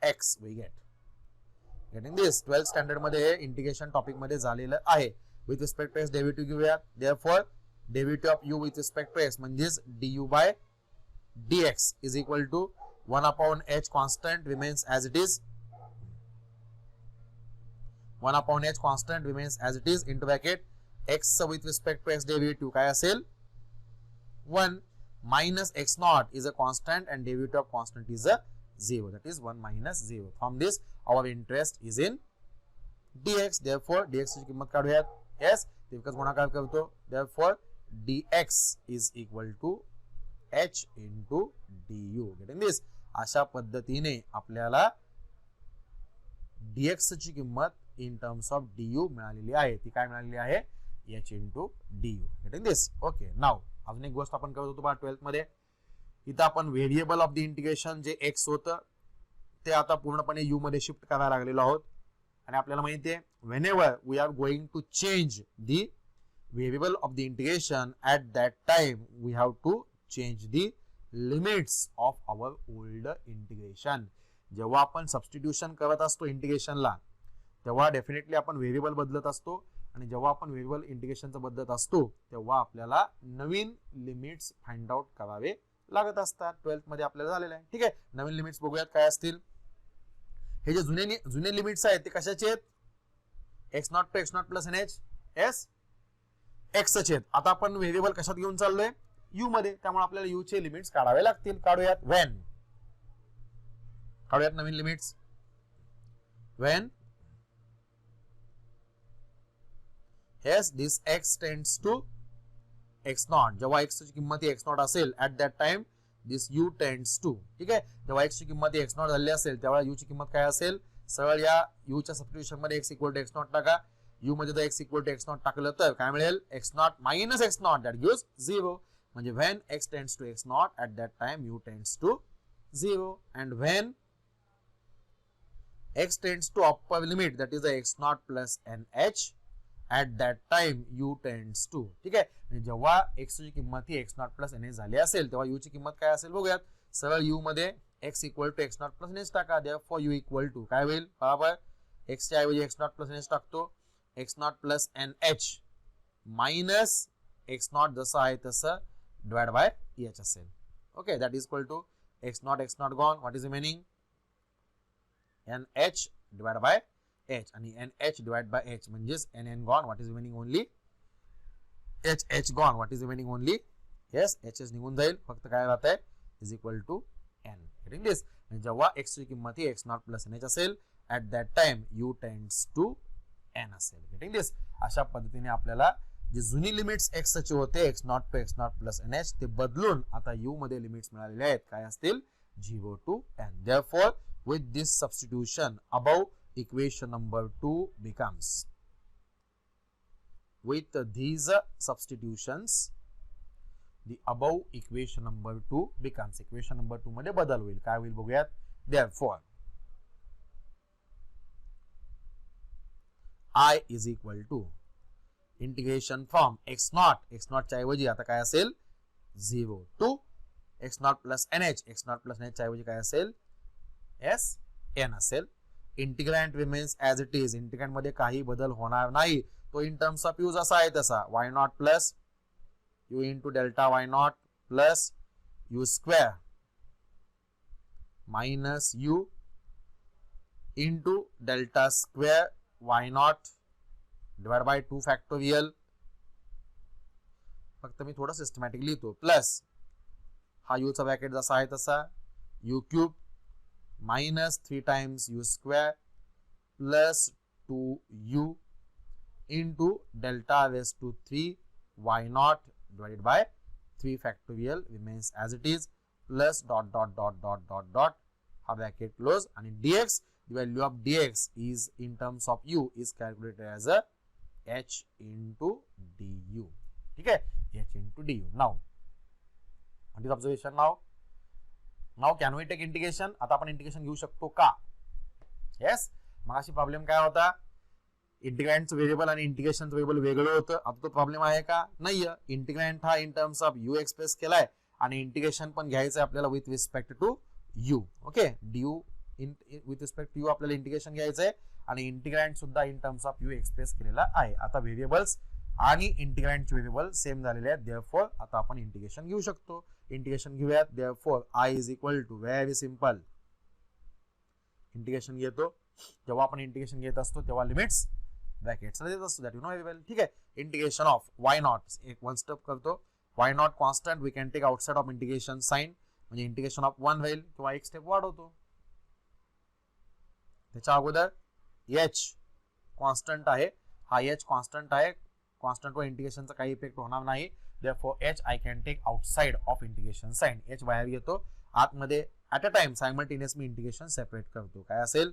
x we getting this 12th standard मध्ये इंटिग्रेशन टॉपिक मध्ये झालेलं आहे. with respect to x derivative घेऊया. therefore derivative of u with respect to x म्हणजेच du by dx is equal to 1 upon h constant remains as it is, 1 upon h constant remains as it is into bracket x with respect to x derivative काय असेल 1 minus x naught is a constant and derivative of constant is a 0, that is 1 minus 0. From this our interest is in dx, therefore dx ची किंमत काढूयात s तितकाच गुणाकार करतो, therefore dx is equal to h into du. Getting this? अशा पद्धतीने आपल्याला dx ची किंमत in terms of du मिळालेली आहे. ती काय मिळालेली आहे h into du. Getting this? Okay. Now अजून एक गोष्ट आपण करत होतो बघा 12th मध्ये, इथं आपण व्हेरिएबल ऑफ द इंटिग्रेशन जे x होतं ते आता पूर्णपणे u मध्ये शिफ्ट करायला लागलेलो आहोत. आणि आपल्याला माहिती आहे whenever we are going to change the variable of the integration, at that time we have to change the limits of our old integration. जेव्हा आपण सबस्टिट्यूशन करत असतो इंटिग्रेशनला तेव्हा डेफिनेटली आपण व्हेरिएबल बदलत असतो, आणि जेव्हा आपण व्हेरिएबल इंटिग्रेशनचं बदलत असतो तेव्हा आपल्याला नवीन लिमिट्स फाइंड आउट करावे लागत असतात. 12th मध्ये आपल्याला झालेलं आहे. ठीक आहे, नवीन लिमिट्स बघूयात काय असतील. हे जे जुने लिमिट्स आहेत ते कशाचे आहेत, x naught to x not plus n h s x चे आहेत. आता आपण व्हेरिएबल कशात घेऊन चाललोय u मध्ये, त्यामुळे आपल्याला u चे लिमिट्स काढावे लागतील. काढूयात when, काढूयात नवीन limits. when yes this x tends to x not, जेव्हा x ची किंमत x नॉट असेल at that time this u tends to, ठीक आहे, जेव्हा x ची किंमत x नॉट झाली असेल तेव्हा u ची किंमत काय असेल, सरळ या u च्या सबस्टिट्यूशन मध्ये x equal to x naught टाका, u मध्ये जर x equal to x naught टाकलं तर काय मिळेल x naught minus x naught, that gives 0. म्हणजे when x tends to x naught at that time u tends to 0, and when x tends to upper limit that is the x not plus nh at that time u tends to, ठीक आहे, म्हणजे जेव्हा x ची किंमत ही x not plus nh झाली असेल तेव्हा u ची किंमत काय असेल बघूयात. सरळ u मध्ये x equal to x not plus nh टाका, therefore u इक्वल टू काय होईल बरोबर x च्या ऐवजी x नॉट प्लस nh टाकतो, x not plus nh minus x naught जसं आहे तसं डिवाइड बाय h असेल. Okay, that is equal to x naught gone, what is remaining nh divide by h, आणि nh डिवाइड बाय h म्हणजेच nn gone, what is remaining only h gone, what is remaining only yes h निघून जाईल, फक्त काय राहत आहे is equal to n. Getting this? जेव्हा x ची किंमत ही x नॉट प्लस nh असेल at that time u tends to n असेल. गेटिंग दिस? अशा पद्धतीने आपल्याला जे जुनी लिमिट्स x चे होते x naught to x not plus nh ते बदलून आता u मध्ये लिमिट्स मिळालेले आहेत, काय असतील 0 to n. Therefore with this substitution above equation number 2 becomes, with these substitutions the above equation number 2 becomes, equation number 2 मध्ये बदल होईल. काय होईल बघूयात. Therefore I is equal to integration from x naught च्या ऐवजी आता काय असेल 0 to x naught plus nh च्या ऐवजी काय असेल s n असेल. Integrand remains as it is, integrand मध्ये काही बदल होणार नाही, तो इन टर्म्स ऑफ यू जसा आहे तसा y not plus u into delta y not plus u square minus u into delta square y not divide by 2 factorial, फक्त मी थोडं सिस्टमॅटिक लिहितो, प्लस हा u चा ब्रॅकेट जसा आहे तसा u cube minus 3 times u square plus 2u into delta raised to 3 y naught divided by 3 factorial remains as it is plus dot dot dot dot dot dot ha bracket close, and dx, the value of dx is in terms of u is calculated as a h into du. ठीक है, h into du. Now what is observation now? Now can we take integration? आता आपण इंटिग्रेशन घेऊ शकतो का? Yes, मगाशी problem काय होता, इंटिग्रँडचं व्हेरिएबल आणि इंटिग्रेशनचं व्हेरिएबल वेगळं होतं. आता तो प्रॉब्लेम आहे का? नाहीये. इंटिग्रँड हा in terms of u express केलाय आणि इंटिग्रेशन पण घ्यायचं आहे आपल्याला with respect to u. Okay, du with respect to u आपल्याला इंटिग्रेशन घ्यायचं आहे आणि इंटिग्रँड सुद्धा in terms of u express केलेला आहे. आता व्हेरिएबल्स आणि इंटिग्रँडचे व्हेरिएबल सेम झालेले आहेत, देअरफॉर आता आपण इंटिग्रेशन घेऊ शकतो. इंटिग्रेशन घेऊयात. Therefore I is equal to very simple integration घेतो. जेव्हा आपण इंटिग्रेशन घेत असतो तेव्हा लिमिट्स ब्रॅकेट्स देत असतो, that you know very well. ठीक आहे. इंटिग्रेशन ऑफ वाय नॉट एक वन स्टेप करतो. Y naught constant we can take outside of integration sign, म्हणजे इंटिग्रेशन ऑफ 1 होईल किंवा एक स्टेप वाढवतो. त्याच्या अगोदर एच कॉन्स्टंट आहे, हा एच कॉन्स्टंट आहे, कॉन्स्टंट वर इंटिग्रेशनचा काही इफेक्ट होणार नाही. therefore h I can take outside of integration sign. h बाहेर घेतो, आतमध्ये at a time simultaneous me integration separate करतो. काय असेल?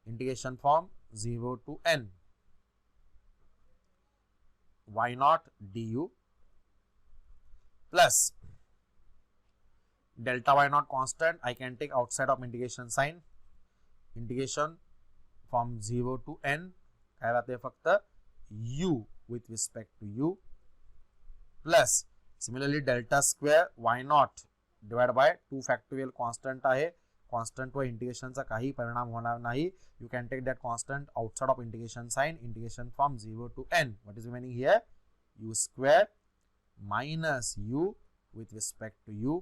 Integration from 0 to n y naught du plus delta y naught constant I can take outside of integration sign. Integration from 0 to n काय राहते? फक्त u with respect to u plus similarly delta square y naught divided by 2 factorial constant आहे, constant वर integration चा काही परिणाम होणार नाही. You can take that constant outside of integration sign. Integration from 0 to n. What is remaining here? U square minus u with respect to u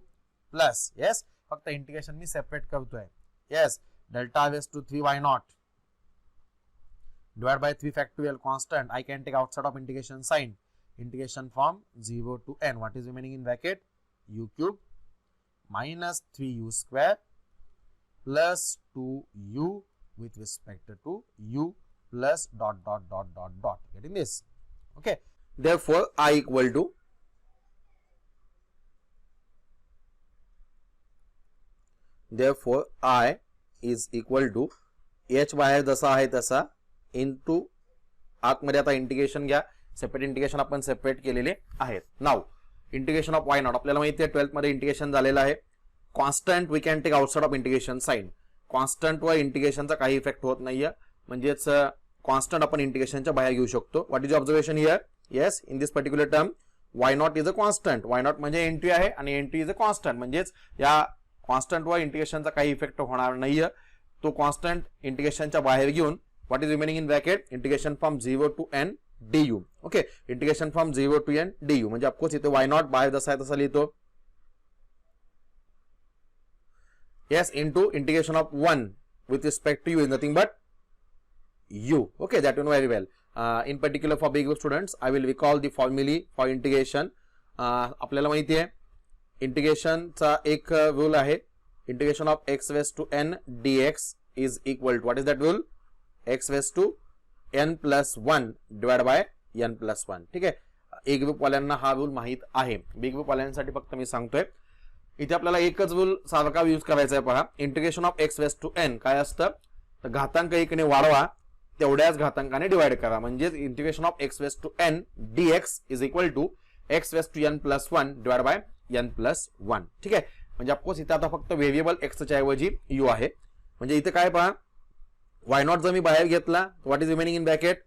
plus, yes, फक्त integration मी separate करतोय. Yes, delta raised to 3 y naught divided by 3 factorial constant I can take outside of integration sign. Integration from 0 to n. What is remaining in bracket? U cube minus 3u square plus 2u with respect to u plus dot dot dot dot dot. Getting this? Okay. Therefore, I equal to I is equal to h बाहेर जसा आहे तसा into आतमध्ये आता integration घ्या. Separate integration आपण separate केलेले आहेत. Now integration of y naught आपल्याला माहिती आहे 12th मध्ये इंटिग्रेशन झालेलं आहे. Constant we can take outside of integration sign. कॉन्स्टंट वर इंटिग्रेशनचा काही इफेक्ट होत नाहीये, म्हणजेच कॉन्स्टंट आपण इंटिग्रेशनच्या बाहेर घेऊ शकतो. What is observation here? Yes, in this particular term why not is a constant. Y not म्हणजे एंट्री आहे आणि एंट्री इज अ कॉन्स्टंट, म्हणजेच या कॉन्स्टंट वर इंटिग्रेशनचा काही इफेक्ट होणार नाहीये. तो कॉन्स्टंट इंटिग्रेशनच्या बाहेर घेऊन what is remaining in bracket? Integration from 0 to n du. Okay, integration from 0 to n du म्हणजे ऑफकोर्स इथे वाय नॉट बाहेर जसा आहे तसा लिहितो. yes, into integration of 1 with respect to u is nothing but u. Okay, that you know very well. In particular for big group students I will recall the formulae for integration. आपल्याला माहिती आहे integration चा एक rule आहे, integration of x raised to n dx is equal to, what is that rule? x raised to n plus 1 divided by n plus 1. ठीक आहे, ए group वाल्यांना हा रूल माहित आहे, बी ग्रुप वाल्यांसाठी फक्त मी सांगतोय. इथे आपल्याला एकच रूल सारखा यूज करायचा आहे. पहा, integration of x raised to n काय असतं? तर घातांक एकने वाढवा तेवढ्याच घातांकाने डिवाइड करा, म्हणजे integration of x raised to n dx is equal to x raised to n plus 1 divided by n plus 1. ठीक आहे, म्हणजे ऑफकोर्स इथे आता फक्त व्हेरिएबल x च्या ऐवजी u आहे. म्हणजे इथे काय पहा, y नॉट जर मी बाहेर घेतला, what is remaining in bracket?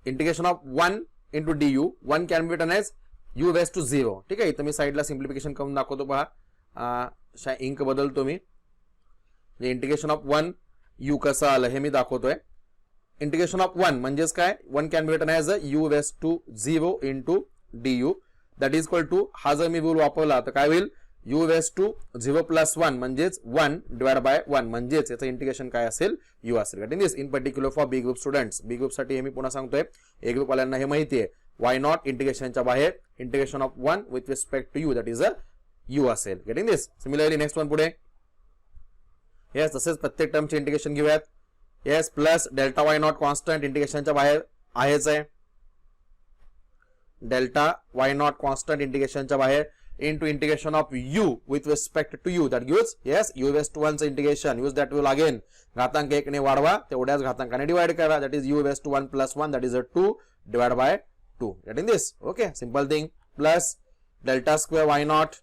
Integration of 1 into du. 1 can be written as u raised to 0. ठीक आहे, इथे मी साइडला सिंप्लिफिकेशन करून दाखवतो. पहा, इंक बदलतो मी, इंटिग्रेशन ऑफ 1 u कसं आलं हे मी दाखवतोय. इंटिग्रेशन ऑफ 1 म्हणजेच काय? 1 can be written as u raised to 0 into du. That is equal to, हा जर मी रूल वापरला तर काय होईल? u raised to 0 plus 1 म्हणजेच 1 divided by 1 म्हणजेच याचं इंटिग्रेशन काय असेल? u असेल. Getting this? In particular for B group students. B group साठी हे मी पुन्हा सांगतोय, ए ग्रुप वाल्यांना हे माहिती आहे, वाय नॉट इंटिग्रेशनच्या बाहेर integration of 1 with respect to you that is a u असेल. Getting this? Similarly next one पुढे. येस, तसेच प्रत्येक टर्मचे इंटिग्रेशन घेऊयात. Yes, plus delta y naught constant इंटिग्रेशनच्या बाहेर आहेच आहे. डेल्टा वाय नॉट कॉन्स्टंट इंटिग्रेशनच्या बाहेर into integration of u with respect to u that gives, yes, u raised to 1 चं integration. Use that rule again, घातांक 1 ने वाढवा तेवढ्याच घातांकाने डिवाइड करा, that is u raised to 1 plus 1 that is a 2 divided by 2. Getting this? Okay, simple thing. Plus delta square y naught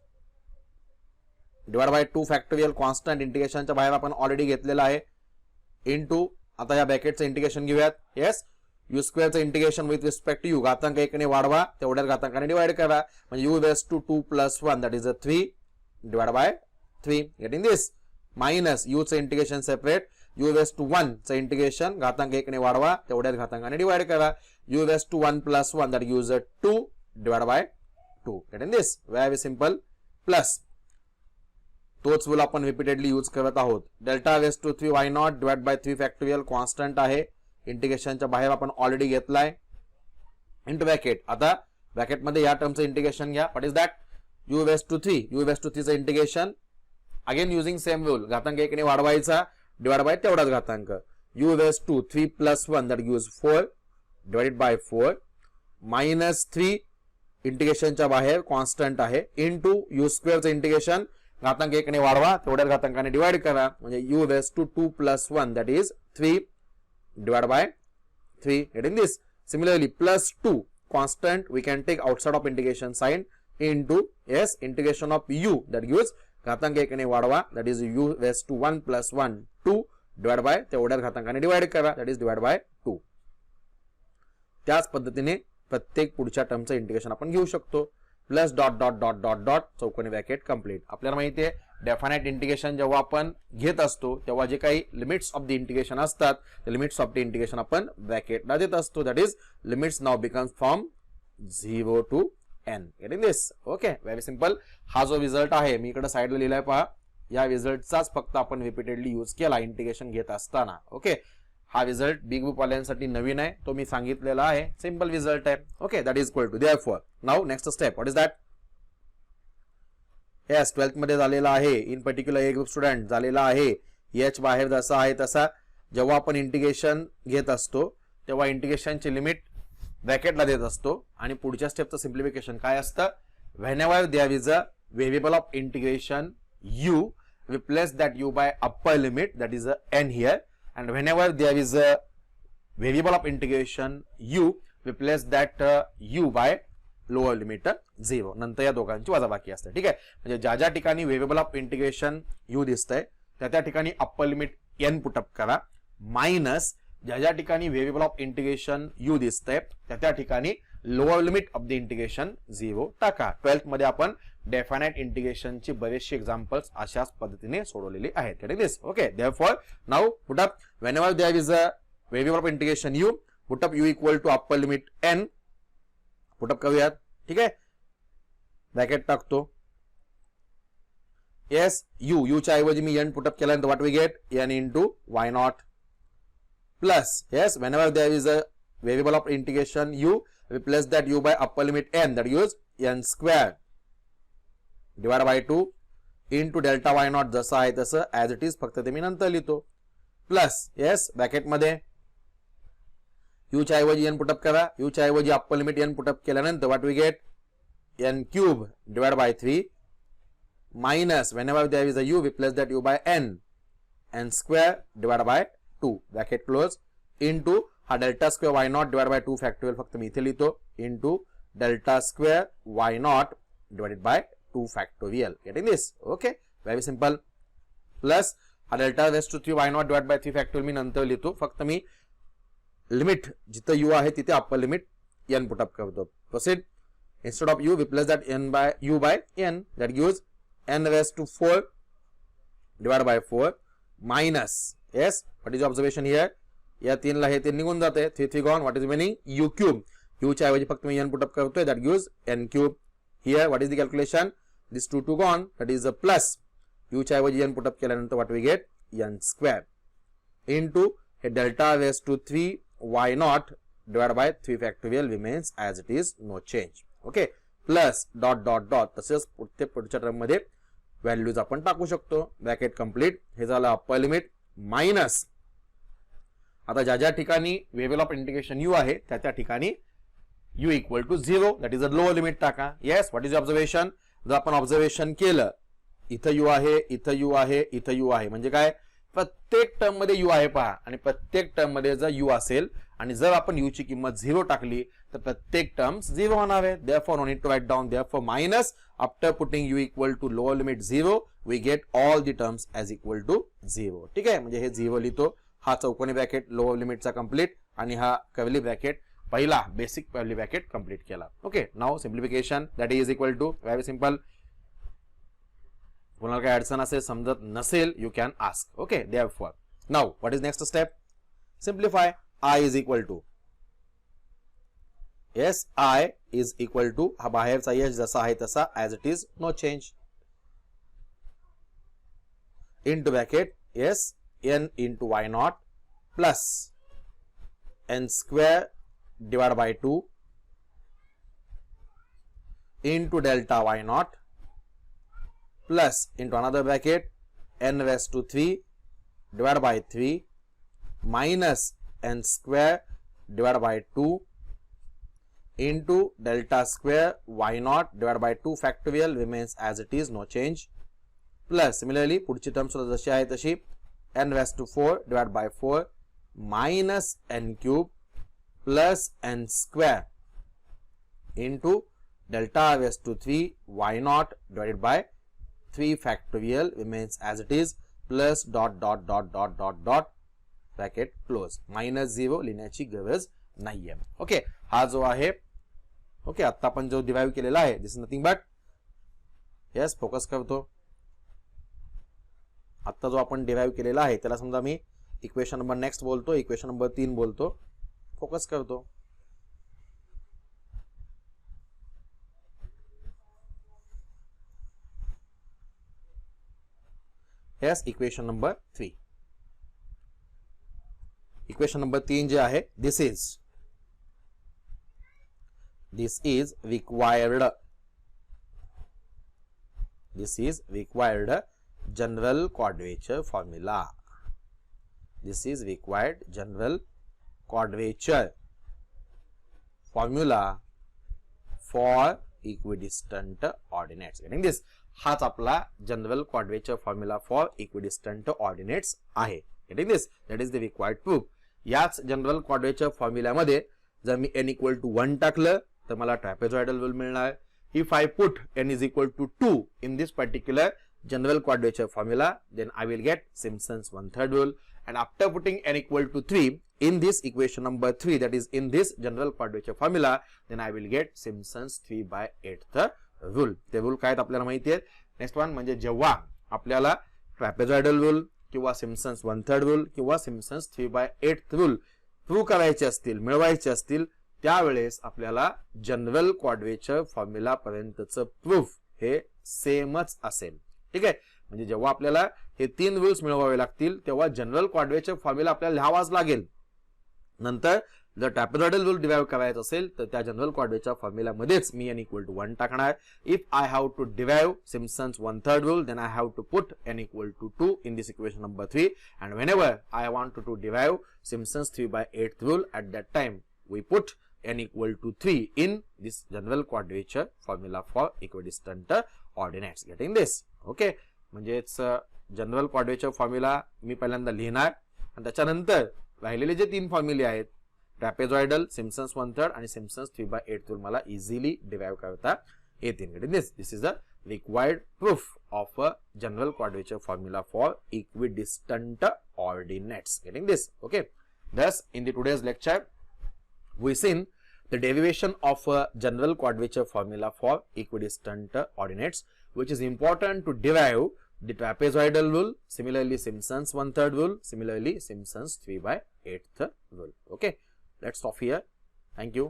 divided by 2 factorial constant इंटिग्रेशनच्या बाहेर आपण already घेतलेला आहे. into आता या ब्रॅकेटचं इंटिग्रेशन घेऊयात. येस, u स्क्वेअर चं integration with respect to u, घातांक 1 ने वाढवा तेवढ्याच घातांकाने डिवाइड करा, म्हणजे u raised to 2 plus 1 that is a 3 divided by 3. Getting this? Minus u चं integration separate, u raised to 1 चं इंटिग्रेशन घातांक 1 ने वाढवा तेवढ्याच घातांकाने डिवाइड करा, u raised to 1 plus 1 that gives a 2 divided by 2. Getting this? Very simple. Plus तोच rule आपण repeatedly use करत आहोत. Delta raise to 3 y naught divide by 3 factorial constant आहे. इंटिग्रेशनच्या बाहेर आपण ऑलरेडी घेतलाय. Into bracket. आता ब्रॅकेट मध्ये या टर्मचं इंटिग्रेशन घ्या. What is that? u raise to 3. u raise to 3 चं integration again using same rule. घातांक 1 ने वाढवायचा डिवाइड बाय तेवढाच घातांक. u raise to 3 plus 1 that gives 4 divided by 4 minus 3 इंटिग्रेशनच्या बाहेर कॉन्स्टंट आहे इनटू u स्क्वेअरचं इंटिग्रेशन घातांक 1 ने वाढवा तेवढ्याच घातांकाने डिवाइड करा म्हणजे u raise to 2 plus 1 that is 3 divided by 3. Getting this? Similarly, plus 2 constant we can take outside of integration sign into yes integration of u that gives घातांक 1 ने वाढवा that is u raised to 1 plus 1 2 divided by तेवढ्याच घातांकाने divide करा that is divided by 2. त्याच पद्धतीने प्रत्येक पुढच्या टर्मचं integration आपण घेऊ शकतो. Plus dot dot dot dot dot चौकोनी ब्रॅकेट कंप्लीट. आपल्याला माहिती आहे डेफिनाइट इंटिग्रेशन जेव्हा आपण घेत असतो तेव्हा जे काही लिमिट्स ऑफ द इंटिग्रेशन असतात ते लिमिट्स ऑफ द इंटिग्रेशन आपण ब्रॅकेटला देत असतो. That is limits now becomes from 0 to n. Getting this? Okay, very simple. हा जो रिझल्ट आहे मी इकडे साइडला लिहिलाय पहा. या रिझल्टचाच फक्त आपण रिपीटेडली यूज केला इंटिग्रेशन घेत असताना. ओके, हा रिझल्ट बिग ग्रुप वाल्यांसाठी नवीन आहे. तो मी सांगितलेला आहे. सिंपल रिझल्ट आहे. Okay, that is equal to therefore now next step. What is that? Yes 12th मध्ये झालेला आहे. In particular A group student झालेला आहे. एच बाहेर जसा आहे तसा जेव्हा आपण इंटिग्रेशन घेत असतो तेव्हा इंटिग्रेशनची लिमिट ब्रॅकेटला देत असतो आणि पुढच्या स्टेपचं सिम्प्लिफिकेशन काय असतं? Whenever there is a variable of integration u replace that u by upper limit that is a n here and whenever there is a variable of integration u replace that u by lower limit 0. नंतर या दोघांची वजाबाकी असते. ठीक आहे, म्हणजे ज्या ज्या ठिकाणी व्हेरिएबल ऑफ इंटिग्रेशन u दिसतंय त्या ठिकाणी अप्पर लिमिट n पुटअप करा मायनस ज्या ज्या ठिकाणी व्हेरिएबल ऑफ इंटिग्रेशन u दिसतंय त्या ठिकाणी lower limit of the integration 0 टाका. 12th मध्ये आपण डेफिनाइट इंटिग्रेशनची बरेचशी एक्झाम्पल्स अशाच पद्धतीने सोडवलेली आहेत. Getting this? Okay, therefore now put up whenever there is a variable of integration u put up u equal to upper limit n put up करूयात. ठीक आहे, ब्रॅकेट टाकतो. येस u च्या ऐवजी मी n पुटअप केल्यानंतर what we get n into y naught plus yes whenever there is a variable of integration u replace that u by upper limit n that gives n square divided by 2 into delta y naught जसं आहे तसं as it is फक्त ते मी नंतर लिहितो. Plus yes bracket मध्ये u च्या ऐवजी n पुटअप करा. u च्या ऐवजी अप्पर लिमिट n पुटअप केल्यानंतर what we get n cube divide by 3 minus whenever there is a u replace that u by n square divided by 2 bracket close into हा delta square y naught divide by 2 factorial फक्त मी इथे लिहितो into delta square y naught divided by 2 factorial. Getting this? Okay, very simple. Plus हा delta raise to 3 y naught divide by 3 factorial मी नंतर लिहितो. फक्त मी लिमिट जिथे u आहे तिथे अप्पर लिमिट n पुटअप करतो. Proceed. Instead of u replace that n by u bye n that gives n raise to 4 divide by 4 minus yes what is observation here? या 3 ला हे 3 निघून जाते. 3 3 gone. What is remaining? u cube. u च्या ऐवजी फक्त मी n put up करतोय that gives n cube. Here what is the calculation? This 2 2 gone that is a plus u च्या ऐवजी n पुटअप केल्यानंतर what we get n square into हे delta raise to 3 y naught divide by 3 factorial remains as it is, no change. Okay, plus dot dot dot तसेच पुढच्या term मध्ये values आपण टाकू शकतो. Bracket complete. हे झालं अप्पर लिमिट मायनस आता ज्या ज्या ठिकाणी व्हेरिएबल ऑफ इंटिग्रेशन u आहे त्या ठिकाणी u equal to 0 that is a lower limit टाका. Yes what is observation? जर आपण ऑब्झर्वेशन केलं इथं u आहे, इथं u आहे, इथं u आहे म्हणजे काय? प्रत्येक टर्म मध्ये u आहे पहा आणि प्रत्येक टर्म मध्ये जर u असेल आणि जर आपण u ची किंमत 0 टाकली तर प्रत्येक टर्म्स 0 होणार आहे. Therefore no need to write down. Therefore minus after putting u equal to lower limit 0 we get all the terms as equal to 0. ठीक आहे, म्हणजे हे 0 लिहितो. हा चौकोनी ब्रॅकेट लोअर लिमिटचा कंप्लीट आणि हा कर्ली ब्रॅकेट पहिला बेसिक कर्ली ब्रॅकेट कंप्लीट केला. Okay, now simplification that is equal to very simple. कोणाला काही अडचण असेल समजत नसेल you can ask. Okay, therefore now what is next step? Simplify. i is equal to yes i is equal to हा बाहेरचा h जसा आहे तसा as it is, no change. into bracket yes n into y naught plus n square divided by 2 into delta y naught plus into another bracket n raised to 3 divided by 3 minus n square divided by 2 into delta square y naught divided by 2 factorial remains as it is, no change, plus similarly पुढची term सुद्धा जशी आहे तशी n raised to 4 divided by 4 minus n cube plus n square into delta raised to 3 y naught divided by 3 factorial remains as it is, plus dot dot dot dot dot dot bracket close, minus 0 लिहिण्याची गरज नाहीये. Okay, हा जो आहे okay आता आपण जो derive केलेला आहे this is nothing but yes focus करतो. आता जो आपण डिराइव केलेला आहे त्याला समजा मी इक्वेशन नंबर नेक्स्ट बोलतो, इक्वेशन नंबर 3 बोलतो, फोकस करतो. Yes equation number 3. Equation number 3 जे आहे this is required general quadrature formula. This is required general quadrature formula for equidistant ordinates. Getting this? हाच आपला general quadrature formula for equidistant ordinates आहे. Getting this? That is the required proof. याच general quadrature फॉर्म्युल्यामध्ये जर मी n equal to 1 टाकलं तर मला ट्रॅपेझॉइडल रूल मिळणार. If I put n is equal to 2 in this particular general quadrature formula, then I will get Simpson's 1/3 rule, and after putting n equal to 3 in this equation number 3, that is in this general quadrature formula, then I will get Simpson's 3/8th rule. ते rule काय आपल्याला माहिती आहे. Next one म्हणजे जेव्हा आपल्याला trapezoidal rule किंवा Simpson's 1/3 rule किंवा सिम्पसन्स 3/8th रूल प्रूव्ह करायचे असतील, मिळवायचे असतील, त्यावेळेस आपल्याला जनरल क्वाड्रेचर फॉर्म्युला पर्यंतचं प्रूफ हे सेमच असेल. ठीक आहे, म्हणजे जेव्हा आपल्याला हे 3 रूल्स मिळवावे लागतील तेव्हा जनरल क्वाड्रेचर फॉर्म्युला आपल्याला लिहावाच लागेल. नंतर जर ट्रॅपेझॉइडल रूल डिराइव करायचा असेल तर त्या जनरल क्वाड्रेचर फॉर्म्युला मध्येच मी n इक्वल टू 1 टाकणार. If I have to derive Simpson's 1/3 rule, then I have to put n equal to 2 in this equation number 3, and whenever I want to derive Simpson's 3/8th rule, at that time we put n equal to 3 in this general quadrature formula for equidistant ordinates. Getting this? Okay, म्हणजेच general quadrature formula मी पहिल्यांदा लिहिणार आणि त्याच्यानंतर राहिलेले जे 3 फॉर्म्युले आहेत trapezoidal, Simpson's 1/3 आणि Simpson's 3/8 rule मला इझिली डिराइव करता येतील. Getting this? This is the required proof of a general quadrature formula for equidistant ordinates. Getting this? Okay. Thus, in the today's lecture, we seen the derivation of a general quadrature formula for equidistant ordinates, which is important to derive the trapezoidal rule, similarly Simpson's 1/3 rule, similarly Simpson's 3/8th rule. Okay, let's stop here. Thank you.